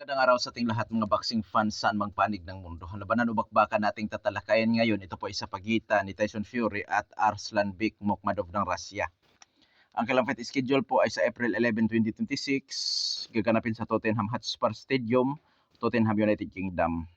Magandang araw sa ating lahat mga boxing fans saan mang panig ng mundo. Labanan o bakbakan nating tatalakayan ngayon, ito po ay sa pagitan ni Tyson Fury at Arslan Bekmambetov ng Russia. Ang kailang fight schedule po ay sa April 11, 2026, gaganapin sa Tottenham Hotspur Stadium, Tottenham, United Kingdom.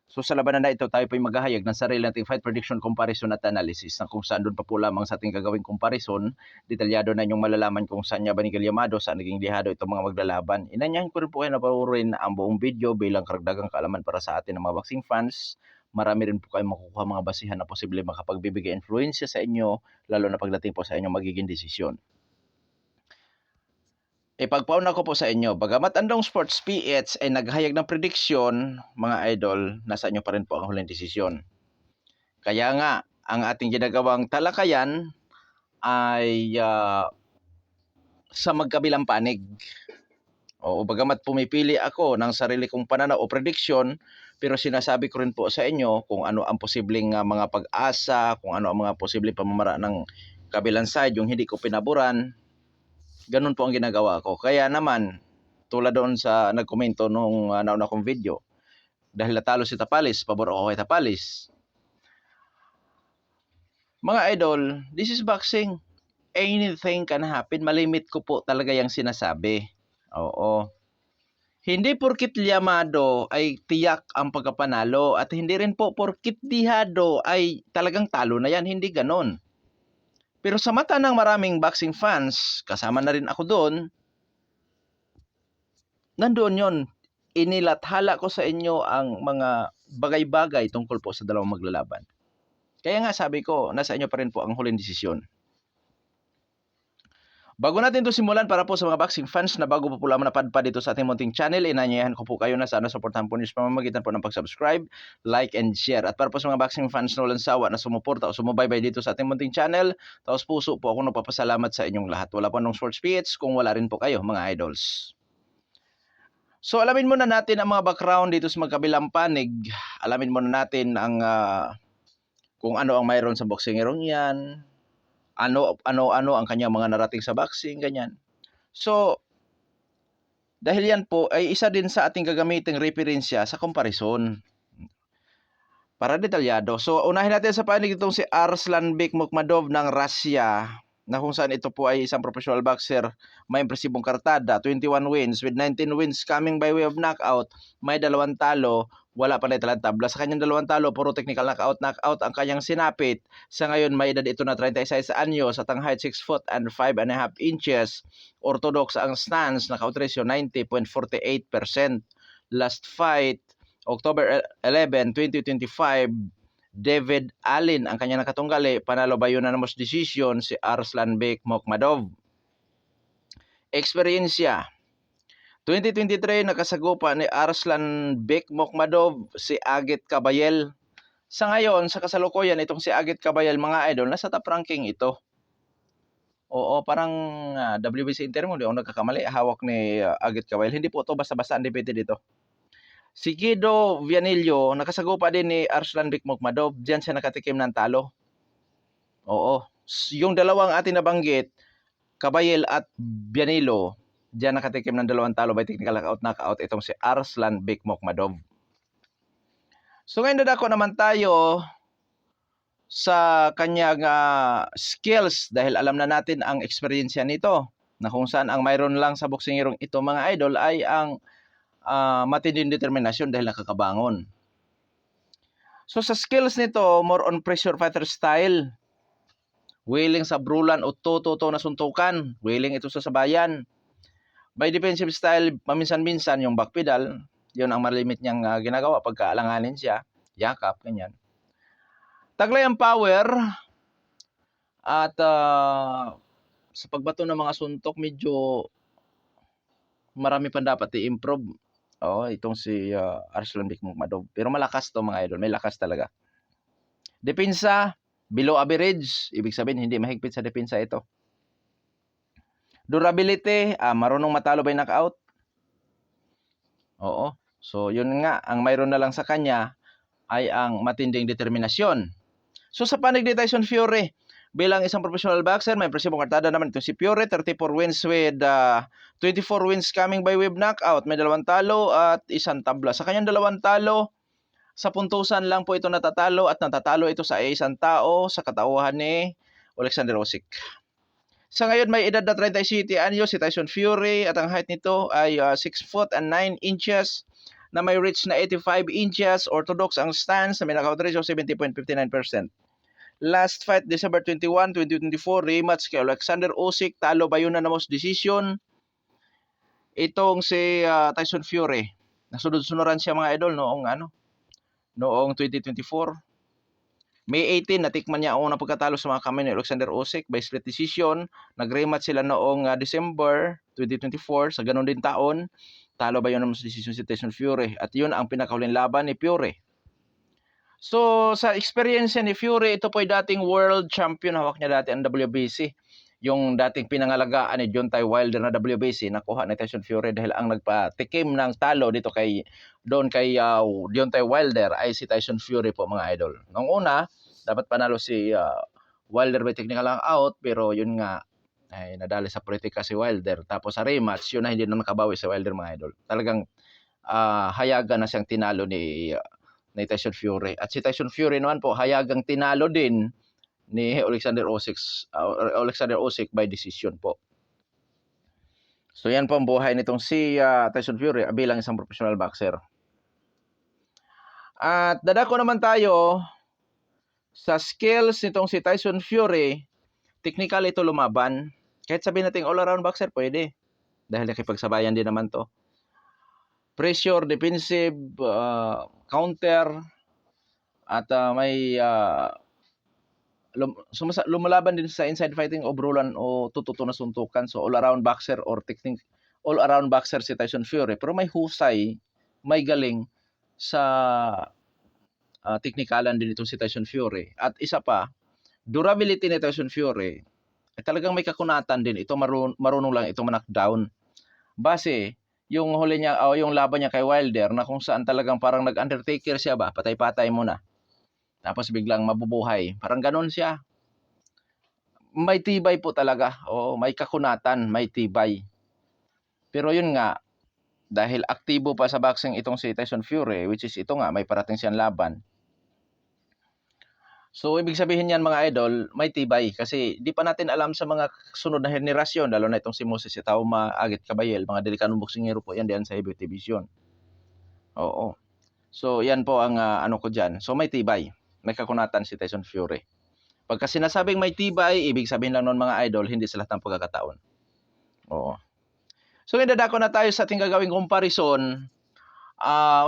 So sa labanan na ito, tayo po ay maghahayag ng sarili nating fight prediction, comparison at analysis na kung saan doon pa po lamang sa ating gagawing comparison, detalyado na inyong malalaman kung saan niya ba ni Galyamado, saan naging lihado itong mga maglalaban. Inanyahan ko rin po kayo na panuorin ang buong video bilang karagdagang kaalaman para sa atin ng mga boxing fans. Marami rin po kayong makukuha mga basihan na posible makapagbibigay influensya sa inyo, lalo na pagdating po sa inyong magiging desisyon. Ipagpauna ko po sa inyo, bagamat Andong Sports PH ay naghayag ng prediksyon, mga idol, nasa inyo pa rin po ang huling desisyon. Kaya nga, ang ating ginagawang talakayan ay sa magkabilang panig. O bagamat pumipili ako ng sarili kong pananaw o prediksyon, pero sinasabi ko rin po sa inyo kung ano ang posibleng mga pag-asa, kung ano ang mga posibleng pamamaraan ng kabilang side, yung hindi ko pinaboran. Ganun po ang ginagawa ko. Kaya naman, tulad doon sa nagkomento nung nauna kong video, dahil natalo si Tapalis, pabor ako kay Tapalis. Mga idol, this is boxing. Anything can happen. Malimit ko po talaga yung sinasabi. Oo. Hindi porkit Lyamado ay tiyak ang pagkapanalo at hindi rin po porkit Dihado ay talagang talo na yan. Hindi ganon. Pero sa mata ng maraming boxing fans, kasama na rin ako doon, nandoon yon. Inilathala ko sa inyo ang mga bagay-bagay tungkol po sa dalawang maglalaban. Kaya nga sabi ko, nasa inyo pa rin po ang huling desisyon. Bago natin ito simulan, para po sa mga boxing fans na bago po lamang napadpad dito sa ating munting channel, inanyayahan ko po kayo na sana supportahan po niyo sa pamamagitan po ng pag-subscribe, like, and share. At para po sa mga boxing fans na walang sawa na sumuporta o sumubaybay dito sa ating munting channel, taos puso po ako nagpapasalamat sa inyong lahat. Wala po nung sports PH kung wala rin po kayo, mga idols. So alamin muna natin ang mga background dito sa magkabilang panig. Alamin muna natin ang kung ano ang mayroon sa boxingerong yan, ano ang kanyang mga narating sa boxing, ganyan. So, dahil yan po ay isa din sa ating gagamiting referensya sa comparison. Para detalyado. So, unahin natin sa panig itong si Arslan Bekmambetov ng Russia, na kung saan ito po ay isang professional boxer, may impresibong kartada, 21 wins with 19 wins coming by way of knockout, may 2 talo, wala pa na italang tabla. Sa kanyang 2 talo, puro technical knockout ang kanyang sinapit. Sa ngayon, may edad ito na 36 anyos at ang height 6 foot and 5.5 inches. Orthodox ang stance, knockout ratio 90.48%. Last fight, October 11, 2025, David Allen ang kanyang nakatunggali, panalo by unanimous decision si Arslan Bekmambetov. Eksperyensya, 2023 nakasagupa ni Arslan Bekmambetov si Agit Kabayel. Sa ngayon, sa kasalukuyan, itong si Agit Kabayel, mga idol, nasa top ranking ito. Oo, parang WBC interim, hindi ako nagkakamali, hawak ni Agit Kabayel. Hindi po ito basta-basta undefeated dito. Si Guido Vianillo, nakasagupa din ni Arslan Bekmambetov, diyan siya nakatikim ng talo. Oo, yung dalawang ating nabanggit, Kabayel at Vianillo, diyan nakatikim ng 2 talo by technical knockout itong si Arslan Bekmambetov. So ngayon dadako naman tayo sa kanyang skills dahil alam na natin ang eksperyensya nito, na kung saan ang mayroon lang sa boksingerong ito, mga idol, ay ang matinding determinasyon dahil nakakabangon. So sa skills nito, more on pressure fighter style. Willing sa brulan o to na suntukan. Willing ito sa sabayan. By defensive style, paminsan-minsan yung back pedal, yun ang malimit niyang ginagawa pagka alanganin siya. Yakap, ganyan. Taglay ang power at sa pagbato ng mga suntok, medyo marami pa dapat i-improve. Itong si Arslan Bekmambetov. Pero malakas to, mga idol. May lakas talaga. Depensa, below average. Ibig sabihin, hindi mahigpit sa depensa ito. Durability, marunong matalo by knockout. Oo. So, yun nga. Ang mayroon na lang sa kanya ay ang matinding determinasyon. So, sa panig ni Tyson Fury, Bilang isang professional boxer, may impresibong kartada naman ito si Fury, 34 wins with 24 wins coming by web knockout. May 2 talo at 1 tabla. Sa kanyang 2 talo, sa puntusan lang po ito natatalo at natatalo ito sa isang tao sa katauhan ni Alexander Usyk. Sa ngayon may edad na 37 anyo si Tyson Fury at ang height nito ay 6 foot and 9 inches na may reach na 85 inches. Orthodox ang stance na may knockout ratio 70.59%. Last fight, December 21, 2024, rematch kay Alexander Usyk. Talo ba yun na most decision? Itong si Tyson Fury. Nasunod-sunuran siya mga idol noong 2024. May 18, natikman niya ang unang pagkatalo sa mga kamay ni Alexander Usyk by split decision. Nag-rematch sila noong December 2024 sa ganun din taon. Talo ba yun na most decision si Tyson Fury? At yun ang pinakahuling laban ni Fury. So, sa experience ni Fury, ito po ay dating world champion. Hawak niya dati ang WBC. Yung dating pinangalagaan ni Deontay Wilder na WBC, nakuha ni Tyson Fury dahil ang nagpatikim ng talo dito kay Deontay Wilder ay si Tyson Fury po mga idol. Nung una, dapat panalo si Wilder by technical knockout, pero yun nga, ay nadali sa politika si Wilder. Tapos sa rematch, yun na hindi na nakabawi si Wilder mga idol. Talagang hayagan na siyang tinalo ni Tyson Fury. At si Tyson Fury naman po hayagang tinalo din ni Alexander Usyk by decision po. So yan po ang buhay nitong si Tyson Fury bilang isang professional boxer. At dadako naman tayo sa skills nitong si Tyson Fury. Technical ito lumaban. Kahit sabihin natin all-around boxer, pwede. Dahil nakipagsabayan din naman to. Pressure, defensive, counter, at may lumalaban din sa inside fighting o brulan o tututo na suntukan. So all-around boxer or all-around boxer si Tyson Fury. Pero may husay, may galing sa teknikalan din itong si Tyson Fury. At isa pa, durability ni Tyson Fury ay talagang may kakunatan din. Ito marunong lang ito ma-knockdown. Base yung huli niya yung laban niya kay Wilder na kung saan talagang parang nag-undertaker siya ba, patay-patay muna. Tapos biglang mabubuhay. Parang ganoon siya. May tibay po talaga. May kakunatan, may tibay. Pero yun nga, dahil aktibo pa sa boxing itong si Tyson Fury, which is ito nga, may parating siyang laban. So, ibig sabihin yan mga idol, may tibay. Kasi di pa natin alam sa mga sunod na henerasyon, lalo na itong si Moses Itauma, Agit Kabayel, mga delikadong boksingero po yan diyan sa heavyweight division. Oo. So, yan po ang ano ko dyan. So, may tibay. May kakunatan si Tyson Fury. Pagka sinasabing may tibay, ibig sabihin lang nun mga idol, hindi sa lahat ng pagkakataon. Oo. So, dadako na tayo sa ating gagawing comparison.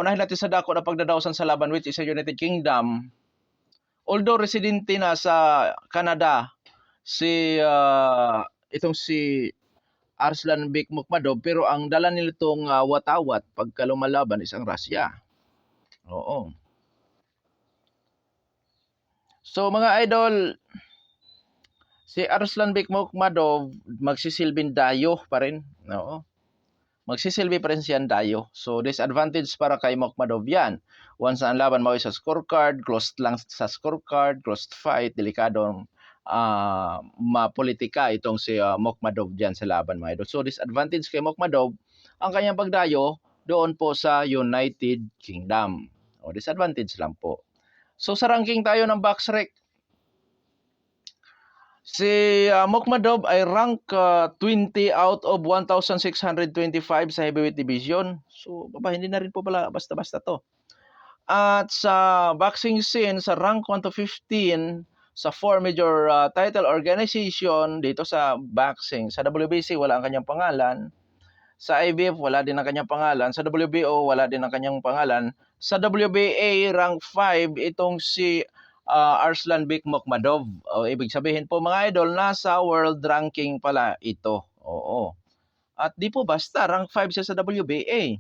Unahin natin sa dako na pagdadaosan sa laban which is sa United Kingdom. Although residente na sa Canada itong si Arslan Bekmukmadov, pero ang dala nitong watawat pagka lumalaban is ang Russia. Oo. So mga idol, si Arslan Bekmukmadov magsisilbing dayo pa rin. Oo. Magsisilbi pa rin siyang dayo. So disadvantage para kay Mukmadov yan. Once ang laban mo sa scorecard, closed lang sa scorecard, closed fight, delikadong mapolitika itong si Mukmadov dyan sa laban mga idol. So disadvantage kay Mukmadov ang kanyang pagdayo doon po sa United Kingdom. Disadvantage lang po. So sa ranking tayo ng BoxRec, si Mukmadov ay rank 20 out of 1,625 sa heavyweight division. So, hindi na rin po pala basta-basta to. At sa boxing scene, sa rank 1 to 15, sa 4 major title organization dito sa boxing, sa WBC wala ang kanyang pangalan. Sa IBF wala din ang kanyang pangalan. Sa WBO wala din ang kanyang pangalan. Sa WBA rank 5 itong si Arslan Bekmukmadov. Ibig sabihin po mga idol, nasa world ranking pala ito. Oo. At di po basta, rank 5 siya sa WBA.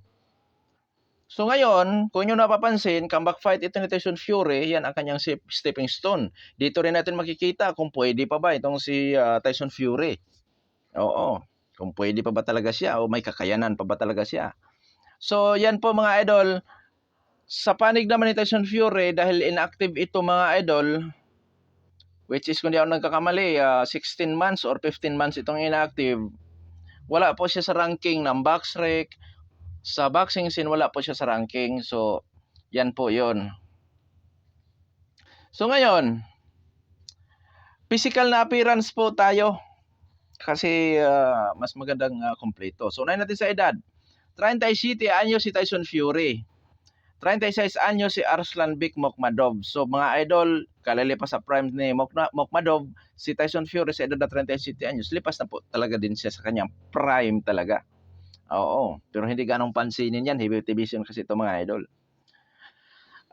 So ngayon, kung nyo napapansin, comeback fight ito ni Tyson Fury, yan ang kanyang stepping stone. Dito rin natin makikita kung pwede pa ba itong si Tyson Fury. Oo. Kung pwede pa ba talaga siya o may kakayanan pa ba talaga siya. So yan po mga idol. Sa panig naman ni Tyson Fury, dahil inactive ito mga idol, which is kung di ako nagkakamali, 16 months or 15 months itong inactive. Wala po siya sa ranking ng BoxRec. Sa boxing scene, wala po siya sa ranking. So, yan po yun. So, ngayon, physical na appearance po tayo. Kasi mas magandang kompleto. So, unahin natin sa edad. 37 anyos si Tyson Fury. 36 anyos si Arslan Bek Makhmudov. So mga idol, kalilipas sa prime ni Makhmudov, si Tyson Fury sa edad na 37 anyos, lipas na po talaga din siya sa kanyang prime talaga. Oo, pero hindi ganong pansinin yan, heavyweight division kasi ito mga idol.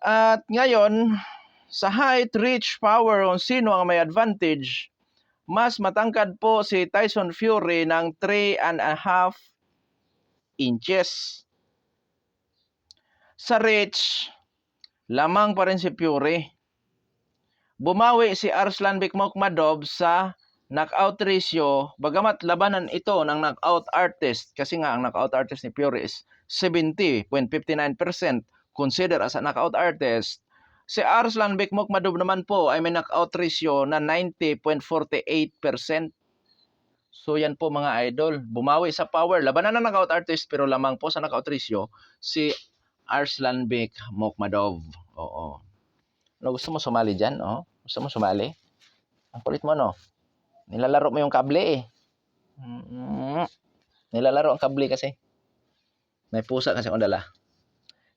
At ngayon, sa height, reach, power, kung sino ang may advantage, mas matangkad po si Tyson Fury ng 3.5 inches. Sa reach, lamang pa rin si Fury. Bumawi si Arslan Bek Makhmudov sa knockout ratio, bagamat labanan ito ng knockout artist, kasi nga ang knockout artist ni Fury is 70.59% considered as a knockout artist. Si Arslan Bek Makhmudov naman po ay may knockout ratio na 90.48%. So yan po mga idol, bumawi sa power, labanan ng knockout artist pero lamang po sa knockout ratio si Arslan Bek Makhmudov. Oo. No, gusto mo sumali dyan? Oh? Gusto mo sumali? Ang kulit mo, no? Nilalaro mo yung kable, eh. Nilalaro ang kable kasi. May pusa kasi akong dala.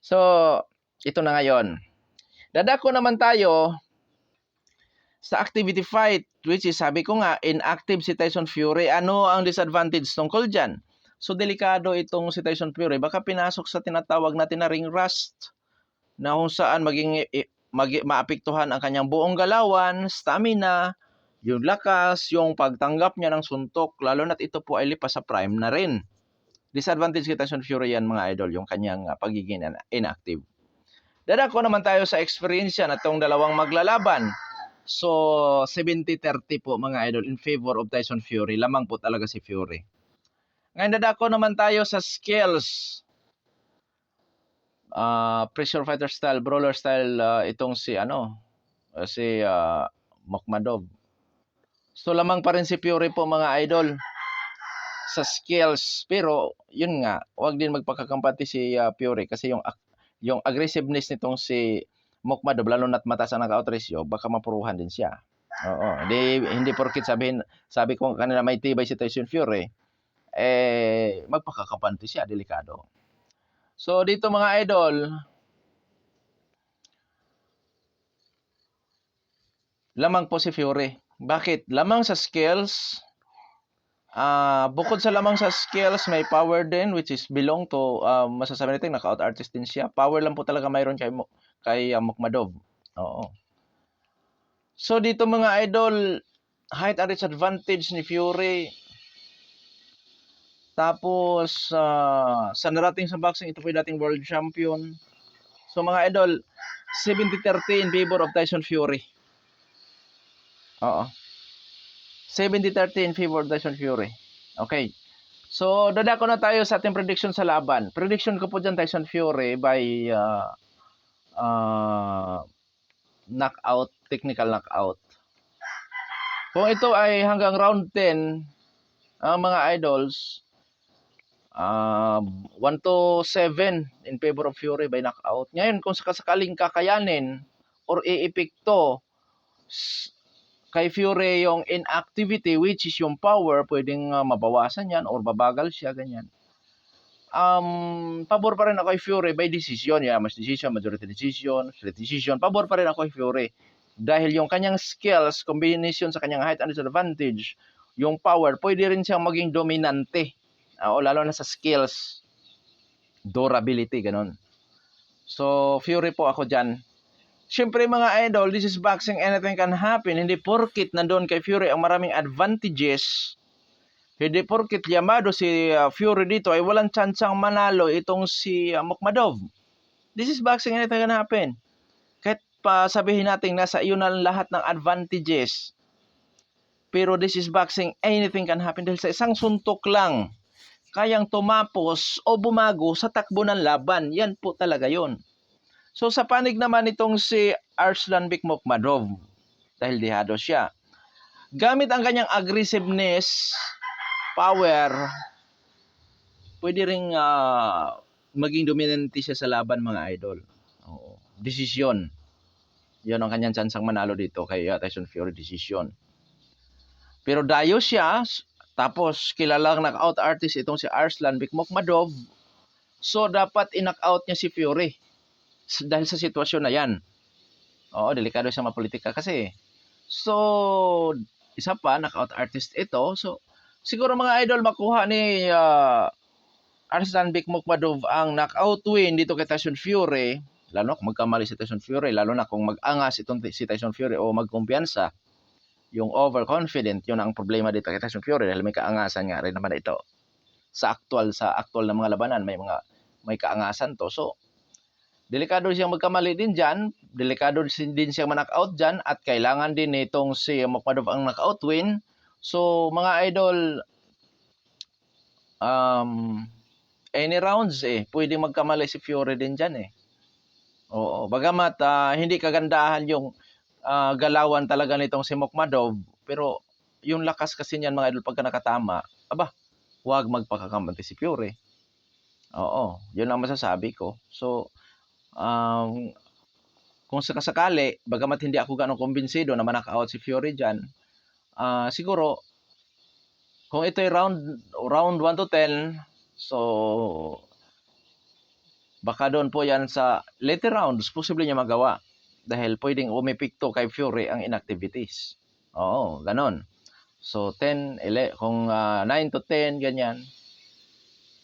So, ito na ngayon. Dadako naman tayo sa activity fight, which is, sabi ko nga, inactive si Tyson Fury. Ano ang disadvantage tungkol dyan? So, delikado itong si Tyson Fury. Baka pinasok sa tinatawag natin na ring rust, na kung saan maapektuhan ang kanyang buong galawan, stamina, yung lakas, yung pagtanggap niya ng suntok, lalo na't ito po ay lipas sa prime na rin. Disadvantage kay Tyson Fury yan mga idol, yung kanyang pagiging inactive. Dadako naman tayo sa experience na itong dalawang maglalaban. So, 70-30 po mga idol in favor of Tyson Fury. Lamang po talaga si Fury. Ngayon dadako naman tayo sa skills. Pressure fighter style, brawler style, itong si Makhmudov. So lamang pa rin si Fury po mga idol sa skills, pero yun nga, wag din magpakakampante si Fury kasi yung aggressiveness nitong si Makhmudov, lalo na't mataas ang knockout ratio, baka mapuruhan din siya. Oo, hindi porkit sabi ko kanina may tibay si Tyson Fury, magpakakampante siya, delikado. So dito mga idol, lamang po si Fury. Bakit? Lamang sa skills. Bukod sa lamang sa skills, may power din, which is belong to, masasabi natin, knockout artist din siya. Power lang po talaga mayroon kay Makhmudov. Oo. So dito mga idol, height and reach advantage ni Fury. Tapos, sa narating sa boxing, ito po yung dating world champion. So mga idol, 70-30 in favor of Tyson Fury. Oo. 70-30 in favor of Tyson Fury. Okay. So, dadako na tayo sa ating prediction sa laban. Prediction ko po dyan, Tyson Fury by knockout, technical knockout. Kung ito ay hanggang round 10, mga idols, 1-7 in favor of Fury by knockout. Ngayon, kung sakasakaling kakayanin or iepekto kay Fury yung inactivity, which is yung power, pwedeng mabawasan yan or babagal siya, ganyan. Pabor pa rin ako kay Fury by decision. Mas decision, majority decision, split decision. Pabor pa rin ako kay Fury. Dahil yung kanyang skills, combination sa kanyang height and disadvantage, yung power, pwede rin siyang maging dominante. Lalo na sa skills, durability, ganun. So, Fury po ako dyan. Siyempre mga idol, this is boxing, anything can happen. Hindi porkit nandoon kay Fury ang maraming advantages. Hindi porkit yamado si Fury dito ay walang tsansang manalo itong si Makhmudov. This is boxing, anything can happen. Kahit pa sabihin natin nasa iyo na lahat ng advantages. Pero this is boxing, anything can happen. Dahil sa isang suntok lang, kayang tumapos o bumago sa takbo ng laban. Yan po talaga yon. So sa panig naman itong si Arslan Bek Makhmudov, dahil dihado siya. Gamit ang kanyang aggressiveness, power, pwede ring maging dominante siya sa laban, mga idol. Oo. Desisyon. Yun ang kanyang tsansang manalo dito kay Tyson Fury, desisyon. Pero dayo siya, tapos kilalang knockout artist itong si Arslan Bekmambetov. So dapat i-knockout niya si Fury dahil sa sitwasyon na yan. Oo, delikado siya mapolitika kasi. So, isa pa, knockout artist ito. So, siguro mga idol, makuha ni Arslan Bekmambetov ang knockout win dito kay Tyson Fury. Lalo kung magkamali si Tyson Fury, lalo na kung mag-angas itong si Tyson Fury o magkumpiyansa. Yung overconfident, yun ang problema dito kay Tyson Fury dahil may kaangasan nga rin naman ito. Sa actual na mga labanan, may kaangasan to. So, delikado siyang magkamali din dyan. Delikado din siyang ma-knockout dyan. At kailangan din itong si Bekmambetov ang knockout win. So, mga idol, any rounds pwede magkamali si Fury din dyan Oo. Bagamat hindi kagandahan yung galawan talaga nitong si Bekmambetov. Pero yung lakas kasi niyan, mga idol, pagka nakatama, huwag magpakakamante si Fury. Oo. Yun ang masasabi ko. So, kung sakasakali, bagamat hindi ako ganong kumbinsido na ma-knockout si Fury dyan, siguro, kung ito'y round 1 to 10, so, baka doon po yan sa later rounds, posible niya magawa. Dahil pwedeng umepekto kay Fury ang inactivities. Oo, ganon. So, 10, 11, kung 9 to 10, ganyan.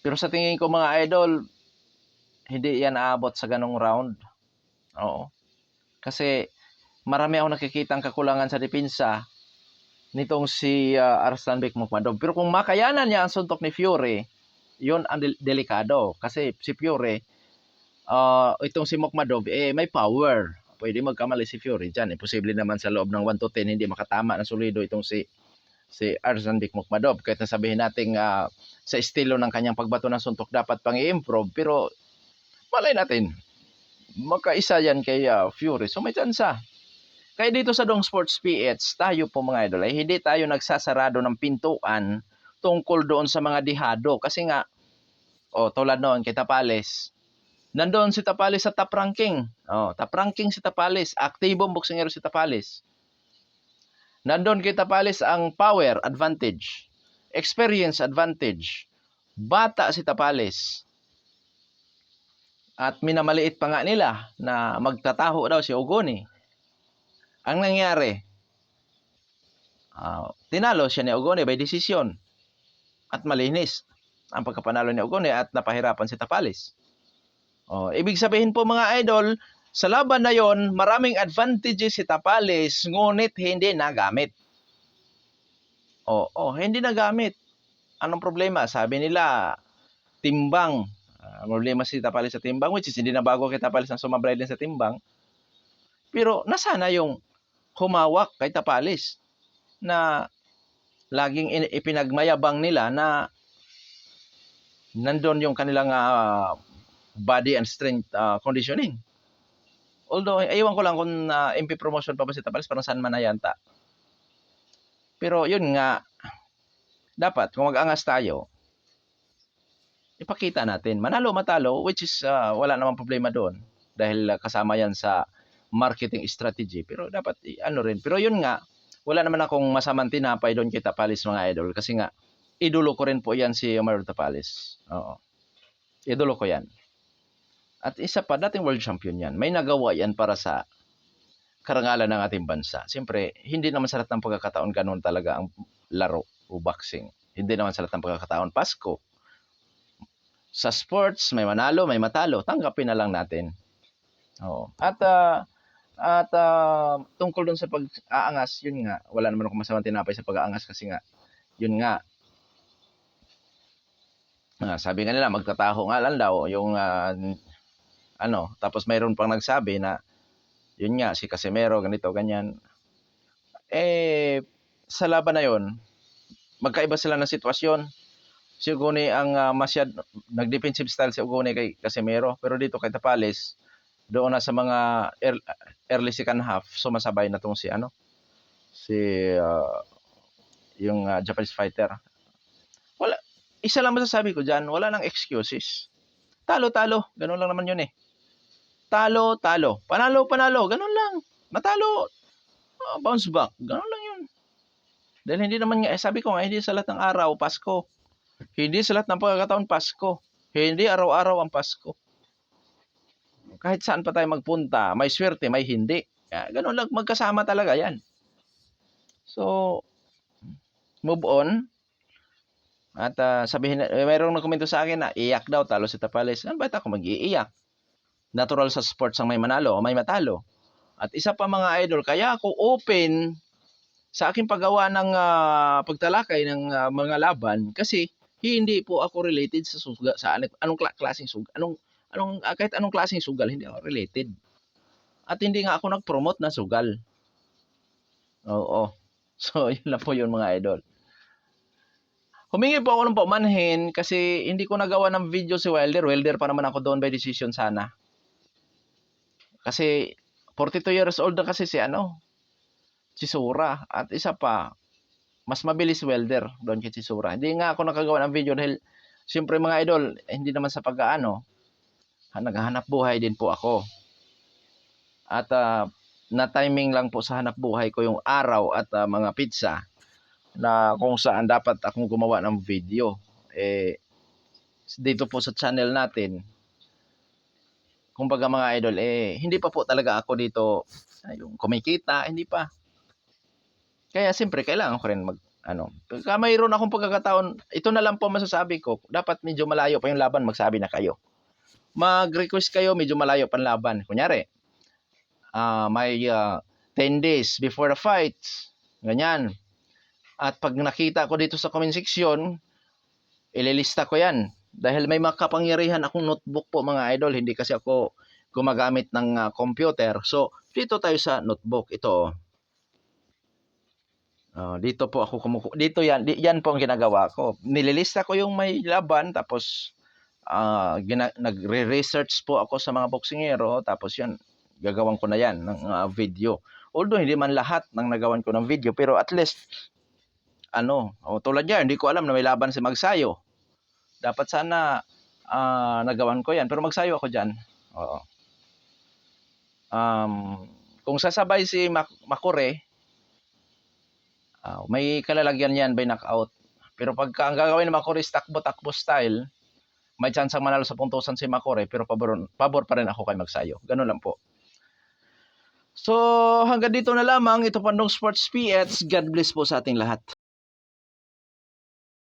Pero sa tingin ko, mga idol, hindi yan aabot sa ganong round. Oo. Kasi marami akong nakikitang kakulangan sa depensa nitong si Arslan Bekmambetov. Pero kung makayanan niya ang suntok ni Fury, yun ang delikado. Kasi si Fury, itong si Bekmambetov, may power. Pwede magkamali si Fury dyan. Posible naman sa loob ng 1 to 10, hindi makatama na solido itong si Arslan Bekmambetov. Kahit nasabihin natin sa estilo ng kanyang pagbato ng suntok dapat pang i-improve. Pero malay natin, magkaisa yan kay Fury. So may tsansa. Kaya dito sa Dong Sports PH, tayo po mga idol, hindi tayo nagsasarado ng pintuan tungkol doon sa mga dihado. Kasi nga, tulad noon kay Tapales, nandoon si Tapales sa top ranking. Top ranking si Tapales. Aktibong boksingero si Tapales. Nandoon kay Tapales ang power advantage, experience advantage. Bata si Tapales. At minamaliit pa nga nila na magtataho daw si Ogoni. Ang nangyari, tinalo siya ni Ogoni by decision. At malinis ang pagkapanalo ni Ogoni at napahirapan si Tapales. Ibig sabihin po, mga idol, sa laban na yon, maraming advantages si Tapales, ngunit hindi nagamit. Hindi nagamit. Anong problema? Sabi nila, timbang. Problema si Tapales sa timbang, which is hindi na bago kay Tapales ang sumabray din sa timbang. Pero nasana yung humawak kay Tapales na laging ipinagmayabang nila na nandun yung kanilang body and strength conditioning. Although, ayawan ko lang kung MP promotion pa ba si Tapales, parang saan man na yanta. Pero yun nga, dapat kung mag-angas tayo, ipakita natin. Manalo, matalo, which is wala namang problema doon. Dahil kasama yan sa marketing strategy. Pero dapat, rin. Pero yun nga, wala naman akong masamang tinapay doon kay Tapales, mga idol. Kasi nga, idolo ko rin po yan si Omar Tapales. Oo. Idolo ko yan. At isa pa, dating world champion yan. May nagawa yan para sa karangalan ng ating bansa. Siyempre, hindi naman sa lahat ng pagkakataon ganun talaga ang laro o boxing. Hindi naman sa lahat ng pagkakataon Pasko. Sa sports, may manalo, may matalo. Tanggapin na lang natin. Oo. At tungkol dun sa pag-aangas, yun nga, wala naman akong masamang tinapay sa pag-aangas kasi nga, yun nga, sabi nga nila, magtataho nga lang daw yung tapos mayroon pang nagsabi na yun nga, si Casimero, ganito, ganyan. Sa laban na yun, magkaiba sila ng sitwasyon. Si Ogoni ang nag-defensive style si Ogoni kay Casimero. Pero dito kay Tapales, doon na sa mga early second half, sumasabay na tong si Si yung Japanese fighter. Wala, isa lang masasabi ko diyan, wala nang excuses. Talo-talo, ganun lang naman yun eh. Talo-talo, panalo-panalo, ganun lang. Natalo, bounce back, ganun lang yun. Dahil hindi naman nga, sabi ko nga, hindi sa lahat ng araw, Pasko. Hindi sa lahat ng pagkakataon, Pasko. Hindi araw-araw ang Pasko. Kahit saan pa tayo magpunta, may swerte, may hindi. Ganun lang, magkasama talaga yan. So, move on. At sabihin, mayroong nagkomento sa akin na iyak daw, talo si Tapales. Ano ba't ako mag-iiyak? Natural sa sports ang may manalo o may matalo. At isa pa mga idol, kaya ako open sa aking paggawa ng pagtalakay ng mga laban kasi hindi po ako related sa sugal, sa anong klaseng sugal, kahit anong klaseng sugal, hindi ako related. At hindi nga ako nag-promote na sugal. Oo. So, yun lang po yun mga idol. Humingi po ako ng paumanhin kasi hindi ko nagawa ng video si Wilder. Wilder pa naman ako doon by decision sana. Kasi 42 years old na kasi si Sura. At isa pa, mas mabilis Wilder doon kay si Sura. Hindi nga ako nakagawa ng video dahil siyempre mga idol, hindi naman sa naghahanap buhay din po ako. At na-timing lang po sa hanap buhay ko yung araw at mga pizza na kung saan dapat akong gumawa ng video. Dito po sa channel natin, kumbaga mga idol, hindi pa po talaga ako dito yung kumikita, hindi pa. Kaya siyempre kailangan ko rin pagka mayroon akong pagkakataon, ito na lang po masasabi ko, dapat medyo malayo pa yung laban, magsabi na kayo. Mag-request kayo, medyo malayo pa yung laban. Kunyari, may 10 days before the fight, ganyan. At pag nakita ko dito sa comment section, ililista ko yan. Dahil may makapangyarihan akong notebook po mga idol. Hindi kasi ako gumagamit ng computer. So, dito tayo sa notebook. Ito. Dito po ako dito yan po ang ginagawa ko. Nililista ko yung may laban. Tapos, nagre-research po ako sa mga boksingero. Tapos yan, gagawan ko na yan ng video. Although, hindi man lahat ng nagawan ko ng video. Pero at least, tulad yan, hindi ko alam na may laban si Magsayo. Dapat sana nagawan ko yan. Pero Magsayo ako dyan. Oo. Kung sasabay si Makure, may kalalagyan yan by knockout. Pero pagka ang gagawin ni Makure is takbo-takbo style, may chance ang manalo sa puntusan si Makure, pero pabor pa rin ako kay Magsayo. Ganun lang po. So, hanggang dito na lamang. Ito Pandong Sports PH. God bless po sa ating lahat.